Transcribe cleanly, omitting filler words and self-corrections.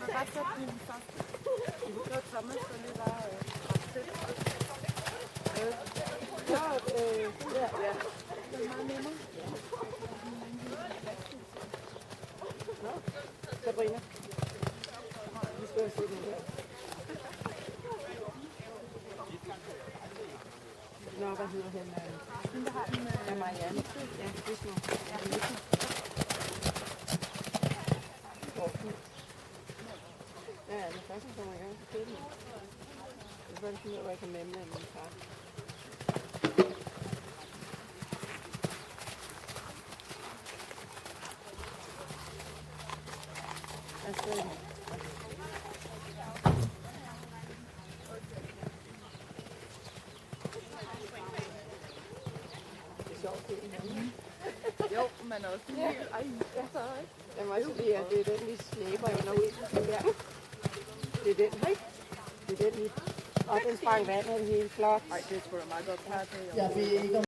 Bare sæt din første. Det var Thomas, der lige var ret tæt. Ja. Det er meget nemmere. Nå, Sabrina. Vi skal jo se den her. Nå, hvad hedder han? Den, der har den med... Ja, Marianne. Ja, det er små. Ja, det er små. Ja, når først man kommer i gang, så køber den. Jeg vil bare finde ud af, hvor jeg kan nemme af min far. Jo, men også en helt... Ej, jeg så ikke. Jeg må også lige, at det er den, vi slæber ind og ud. Det er den, hej. Det er den, vi... Og den sprang vandet helt flot. Ej, det er sgu da meget godt. Jeg ved ikke, om